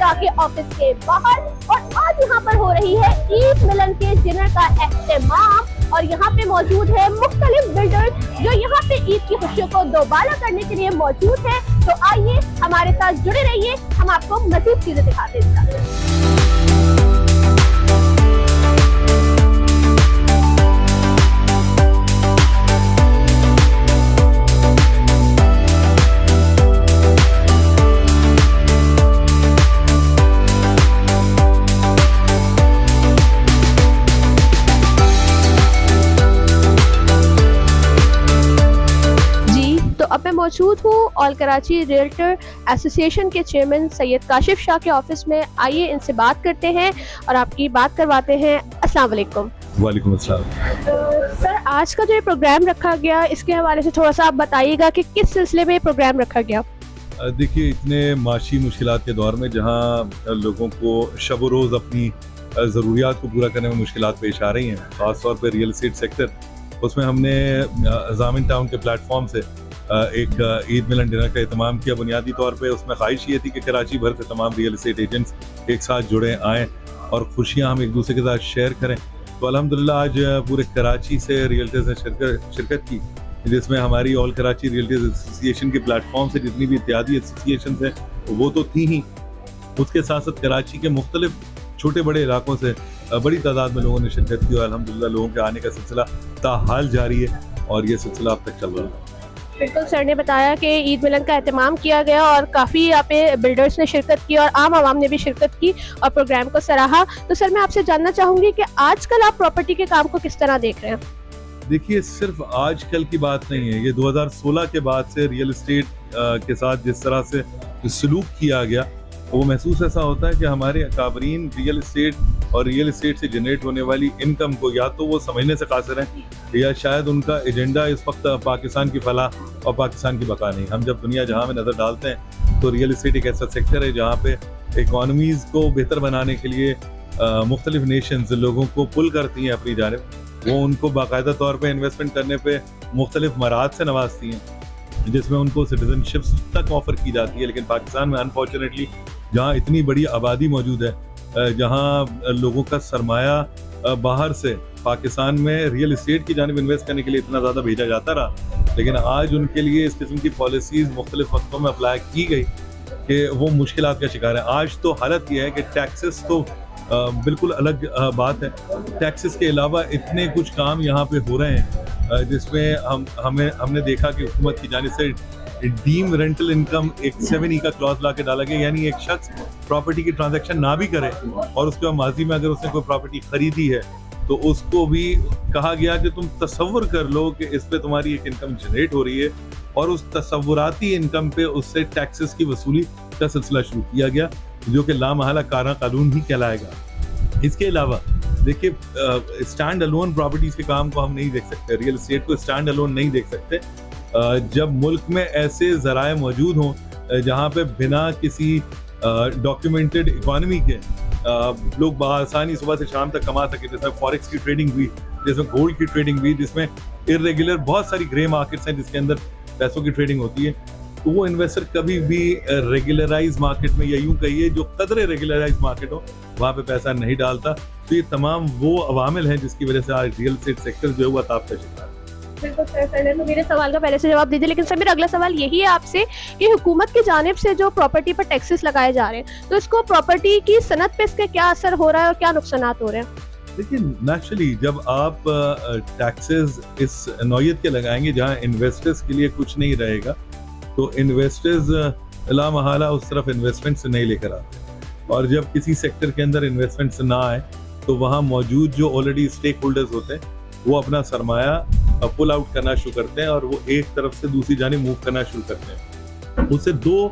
शाह के ऑफिस के बाहर और आज यहाँ पर हो रही है ईद मिलन के डिनर का एहतमाम और यहाँ पे मौजूद है मुख्तलिफ बिल्डर्स जो यहाँ पे ईद की खुशियों को दोबारा करने के लिए मौजूद है। तो आइए हमारे साथ जुड़े रहिए, हम आपको मजीद चीजें दिखाते हैं। अब मैं मौजूद हूँ ऑल कराची रियल्टर एसोसिएशन के चेयरमैन सैयद काशिफ शाह के ऑफिस में। आइए इनसे बात करते हैं और आपकी बात करवाते हैं। अस्सलाम वालेकुम। वालेकुम अस्सलाम। सर, आज का जो ये प्रोग्राम रखा गया इसके हवाले से थोड़ा सा आप बताइएगा कि किस सिलसिले में ये प्रोग्राम रखा गया। देखिए, इतने माशी मुश्किलात के दौर में जहाँ लोगों को शब व रोज़ अपनी ज़रूरियात को पूरा करने में मुश्किलात पेश आ रही हैं, ख़ास तौर पर रियल एस्टेट सेक्टर, उसमें हमने जामिन टाउन के प्लेटफॉर्म से एक ईद मिलन डिनर का एहतमाम किया। बुनियादी तौर पे उसमें ख्वाहिश ये थी कि कराची भर से तमाम रियल एस्टेट एजेंट्स एक साथ जुड़े आएँ और खुशियाँ हम एक दूसरे के साथ शेयर करें। तो अल्हम्दुलिल्लाह आज पूरे कराची से रियल्टर्स ने शिरकत की, जिसमें हमारी ऑल कराची रियल्टर्स एसोसिएशन के प्लेटफॉर्म से जितनी भी इत्यादी एसोसिएशन थे वो तो थी ही, उसके साथ साथ कराची के मुख्तलिफ छोटे बड़े इलाकों से बड़ी तादाद में लोगों ने शिरकत की और अल्हम्दुलिल्लाह लोगों के आने का सिलसिला ताहाल जारी है और ये सिलसिला अब तक चल रहा है। बिल्कुल, सर ने बताया कि ईद मिलन का एहतमाम किया गया और काफ़ी यहाँ पे बिल्डर्स ने शिरकत की और आम आवाम ने भी शिरकत की और प्रोग्राम को सराहा। तो सर, मैं आपसे जानना चाहूँगी कि आजकल आप प्रॉपर्टी के काम को किस तरह देख रहे हैं? देखिए, सिर्फ आजकल की बात नहीं है, ये 2016 के बाद से रियल एस्टेट के साथ जिस तरह से सलूक किया गया वो महसूस ऐसा होता है कि हमारे अकाबरीन रियल एस्टेट और रियल एस्टेट से जनरेट होने वाली इनकम को या तो वो समझने से कासिर हैं या शायद उनका एजेंडा इस वक्त पाकिस्तान की फलाह और पाकिस्तान की बका नहीं। हम जब दुनिया जहां में नज़र डालते हैं तो रियल एस्टेट एक ऐसा सेक्टर है जहां पे इकॉनमीज़ को बेहतर बनाने के लिए मुख्तलिफ नेशंस लोगों को पुल करती हैं अपनी जानिब, वो उनको बाकायदा तौर पर इन्वेस्टमेंट करने पर मुख्तलिफ मराहत से नवाजती हैं जिसमें उनको सिटीजनशिप्स तक ऑफ़र की जाती है। लेकिन पाकिस्तान में अनफॉर्चुनेटली जहाँ इतनी बड़ी आबादी मौजूद है, जहाँ लोगों का सरमाया बाहर से पाकिस्तान में रियल एस्टेट की जानिब इन्वेस्ट करने के लिए इतना ज़्यादा भेजा जाता रहा, लेकिन आज उनके लिए इस किस्म की पॉलिसीज़ मुख्तलिफ वक्तों में अप्लाई की गई कि वो मुश्किलात का शिकार है। आज तो हालत यह है कि टैक्सेस तो बिल्कुल अलग बात है, टैक्सेस के अलावा इतने कुछ काम यहाँ पे हो रहे हैं जिसमें हमने देखा कि हुकूमत की जानिब से डीम रेंटल इनकम एक 7E का क्लॉज ला के डाला गया, यानी एक शख्स प्रॉपर्टी की ट्रांजैक्शन ना भी करे और उसके बाद माजी में अगर उसने कोई प्रॉपर्टी खरीदी है तो उसको भी कहा गया कि तुम तसव्वुर कर लो कि इस पे तुम्हारी एक इनकम जनरेट हो रही है और उस तसव्वुराती इनकम पे उससे टैक्सेस की वसूली का सिलसिला शुरू किया गया, जो कि लामहला कारा कानून ही कहलाएगा। इसके अलावा देखिए, स्टैंड अलोन प्रॉपर्टीज़ के काम को हम नहीं देख सकते, रियल एस्टेट को स्टैंड अलोन नहीं देख सकते जब मुल्क में ऐसे ज़राए मौजूद हों जहाँ पे बिना किसी डॉक्यूमेंटेड इकॉनमी के लोग बआसानी सुबह से शाम तक कमा सके, जिसमें फॉरेक्स की ट्रेडिंग हुई, जिसमें गोल्ड की ट्रेडिंग हुई, जिसमें इर्रेगुलर बहुत सारी ग्रे मार्केट्स हैं जिसके अंदर पैसों की ट्रेडिंग होती है। तो वो इन्वेस्टर कभी भी रेगुलराइज मार्केट में या यूँ कहिए जो कदरे रेगुलराइज मार्केट हो वहाँ पे पैसा नहीं डालता। तो ये तमाम वो अवामिल हैं जिसकी वजह से आज रियल एस्टेट सेक्टर जो है वो ताप का शिकार है। बिल्कुल सर ने तो मेरे सवाल का पहले से जवाब दीजिए, लेकिन सर मेरा अगला सवाल यही है आपसे कि हुकूमत की जानिब से जो प्रॉपर्टी पर टैक्सेस लगाए जा रहे हैं तो इसको प्रॉपर्टी की सनत पे इसका क्या असर हो रहा है और क्या नुकसानात हो रहे हैं? देखिए, नेचुरली जब आप टैक्सेस इस नौयत के लगाएंगे जहां इन्वेस्टर्स के लिए कुछ नहीं रहेगा तो इन्वेस्टर्स लामहला उस तरफ इन्वेस्टमेंट से नहीं लेकर आते, और जब किसी सेक्टर के अंदर इन्वेस्टमेंट से ना आए तो वहाँ मौजूद जो ऑलरेडी स्टेक होल्डर्स होते हैं वो अपना सरमाया पुल आउट करना शुरू करते हैं और वो एक तरफ से दूसरी जानिब मूव करना शुरू करते हैं। उससे दो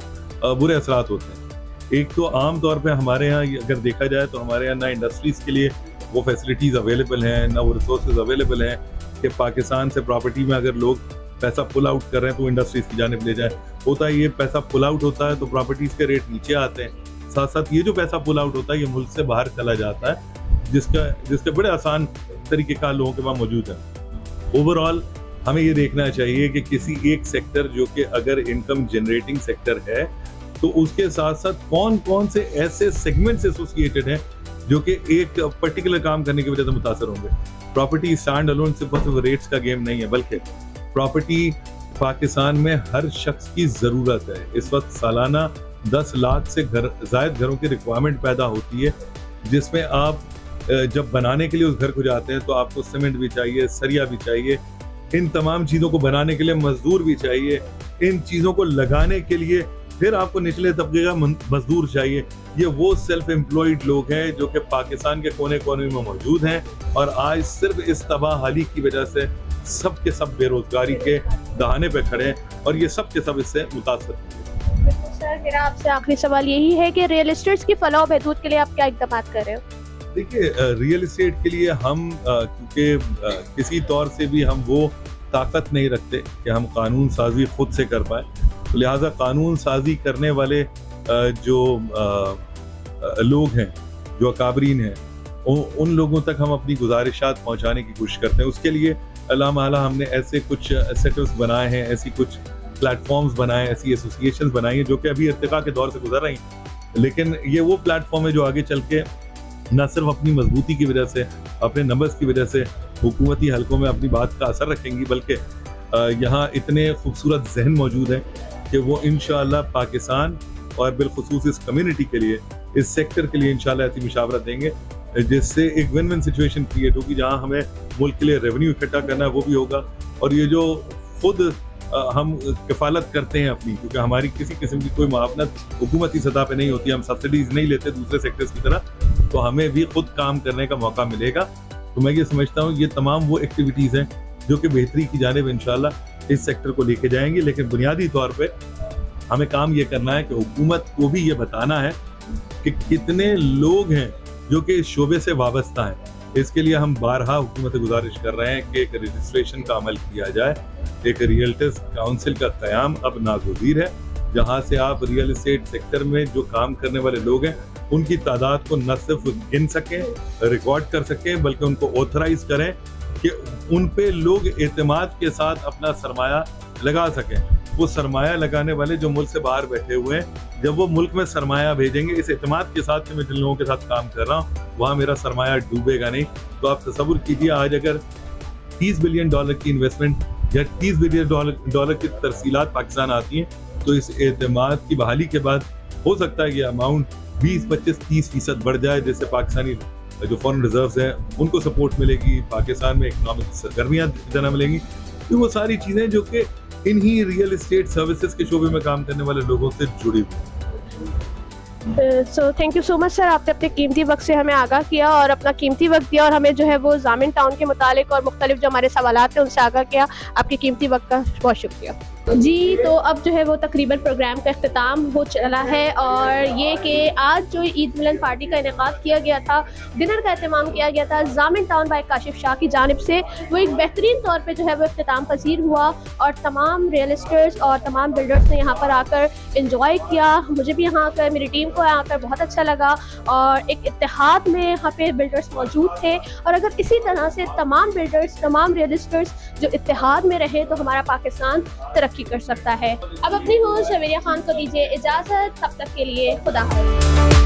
बुरे असरात होते हैं। एक तो आम तौर पे हमारे यहाँ अगर देखा जाए तो हमारे यहाँ ना इंडस्ट्रीज़ के लिए वो फैसिलिटीज़ अवेलेबल हैं, ना वो रिसोर्सेज अवेलेबल हैं कि पाकिस्तान से प्रॉपर्टी में अगर लोग पैसा पुल आउट कर रहे हैं तो इंडस्ट्रीज़ की जानिब ले जाए। होता है ये पैसा पुल आउट होता है तो प्रॉपर्टीज़ के रेट नीचे आते हैं, साथ साथ ये जो पैसा पुल आउट होता है ये मुल्क से बाहर चला जाता है, जिसके बड़े आसान तरीके का लोगों के पास मौजूद है। ओवरऑल हमें ये देखना चाहिए कि किसी एक सेक्टर जो कि अगर इनकम जनरेटिंग सेक्टर है तो उसके साथ साथ कौन कौन से ऐसे सेगमेंट्स एसोसिएटेड हैं जो कि एक पर्टिकुलर काम करने की वजह से मुतासर होंगे। प्रॉपर्टी स्टैंड अलोन सिर्फ रेट्स का गेम नहीं है, बल्कि प्रॉपर्टी पाकिस्तान में हर शख्स की ज़रूरत है। इस वक्त सालाना 10 लाख से ज़ायद घरों की रिक्वायरमेंट पैदा होती है, जिसमें आप जब बनाने के लिए उस घर को जाते हैं तो आपको सीमेंट भी चाहिए, सरिया भी चाहिए, इन तमाम चीज़ों को बनाने के लिए मजदूर भी चाहिए, इन चीज़ों को लगाने के लिए फिर आपको निचले तबके का मजदूर चाहिए। ये वो सेल्फ एम्प्लॉयड लोग हैं जो कि पाकिस्तान के कोने कोने में मौजूद हैं और आज सिर्फ इस तबाहाली की वजह से सब के सब बेरोजगारी के दहाने पे खड़े हैं और ये सब के सब इससे मुतासर हैं। सर, मेरा आपसे आखिरी सवाल यही है कि रियल एस्टेट्स की फलाह बहबूद के लिए आप क्या इक़दाम कर रहे हो? देखिए, रियल एस्टेट के लिए हम क्योंकि किसी तौर से भी हम वो ताकत नहीं रखते कि हम कानून साजी खुद से कर पाए, तो लिहाजा कानून साजी करने वाले जो लोग हैं, जो अकाबरीन हैं, उन लोगों तक हम अपनी गुजारिशात पहुंचाने की कोशिश करते हैं। उसके लिए अल्लाह माला हमने ऐसे कुछ सेटअप्स बनाए हैं, ऐसी कुछ प्लेटफॉर्म्स बनाए, ऐसी एसोसिएशंस बनाई हैं जो कि अभी इर्तिका के दौर से गुजर रही हैं, लेकिन ये वो प्लेटफॉर्म है जो आगे चल के न सिर्फ अपनी मजबूती की वजह से, अपने नंबर्स की वजह से हुकूमती हलकों में अपनी बात का असर रखेंगी, बल्कि यहाँ इतने खूबसूरत जहन मौजूद हैं कि वो इंशाअल्लाह पाकिस्तान और बिलखुसूस इस कम्युनिटी के लिए, इस सेक्टर के लिए इंशाअल्लाह ऐसी मुशावरत देंगे जिससे एक विन विन सिचुएशन क्रिएट होगी, जहाँ हमें मुल्क के लिए रेवेन्यू इकट्ठा करना है वो भी होगा, और ये जो खुद हम किफ़ालत करते हैं अपनी, क्योंकि हमारी किसी किस्म की कोई मुआवनत हुकूमती सतह पे नहीं होती, हम सब्सिडीज़ नहीं लेते दूसरे सेक्टर्स की तरह, तो हमें भी खुद काम करने का मौका मिलेगा। तो मैं ये समझता हूँ ये तमाम वो एक्टिविटीज़ हैं जो कि बेहतरी की जानिब इंशाअल्लाह इस सेक्टर को लेके जाएंगे, लेकिन बुनियादी तौर पे हमें काम ये करना है कि हुकूमत को भी ये बताना है कि कितने लोग हैं जो कि इस शोबे से वाबस्ता हैं। इसके लिए हम बारहा हुकूमत से गुजारिश कर रहे हैं कि एक रजिस्ट्रेशन का अमल किया जाए, एक रियल्टर्स काउंसिल का क़याम अब नागुज़ीर है, जहाँ से आप रियल एस्टेट सेक्टर में जो काम करने वाले लोग हैं उनकी तादाद को न सिर्फ गिन सकें, रिकॉर्ड कर सकें, बल्कि उनको ऑथराइज करें कि उन पे लोग एतमाद के साथ अपना सरमाया लगा सकें। वो सरमाया लगाने वाले जो मुल्क से बाहर बैठे हुए हैं, जब वो मुल्क में सरमाया भेजेंगे इस एतमाद के साथ कि मैं जिन लोगों के साथ काम कर रहा हूँ वहाँ मेरा सरमाया डूबेगा नहीं। तो आप तसव्वुर कीजिए, आज अगर $30 बिलियन की इन्वेस्टमेंट या $30 बिलियन की तरसीलात पाकिस्तान आती हैं, तो इस एतमाद की बहाली के बाद हो सकता है ये अमाउंट 20-25-30% बढ़ जाए, जिससे पाकिस्तानी जो फॉरेन रिजर्व्स हैं उनको सपोर्ट मिलेगी, पाकिस्तान में इकनॉमिक सरगर्मियाँ जना मिलेंगी। तो वो सारी चीज़ें जो कि इन्हीं रियल एस्टेट सर्विसेज के शोबे में काम करने वाले लोगों से जुड़ी हुई। So thank you so much sir, आपने अपने कीमती वक्त से हमें आगाह किया और अपना कीमती वक्त दिया और हमें जो है वो जामिन टाउन के मुतालिक और मुख्तलिफ जो हमारे सवालात हैं उनसे आगाह किया। आपके कीमती वक्त का बहुत शुक्रिया जी। तो अब जो है वो तकरीबन प्रोग्राम का अख्तिताम हो चला है और ये कि आज जो ईद मिलन पार्टी का इनेकाद किया गया था, डिनर का एहतमाम किया गया था जामिन टाउन बाय काशिफ शाह की जानिब से, वो एक बेहतरीन तौर पे जो है वो अख्तिताम पजीर हुआ और तमाम रियल एस्टेट्स और तमाम बिल्डर्स ने यहाँ पर आकर इंजॉय किया। मुझे भी यहाँ आकर, मेरी टीम को यहाँ पर बहुत अच्छा लगा और एक इत्तेहाद में यहाँ पे बिल्डर्स मौजूद थे, और अगर इसी तरह से तमाम बिल्डर्स, तमाम रियल एस्टेट्स जो इत्तेहाद में रहे तो हमारा पाकिस्तान तरक्की कर सकता है। अब अपनी होस्ट शबीरिया खान को दीजिए इजाज़त, तब तक के लिए खुदा हाफ़िज़।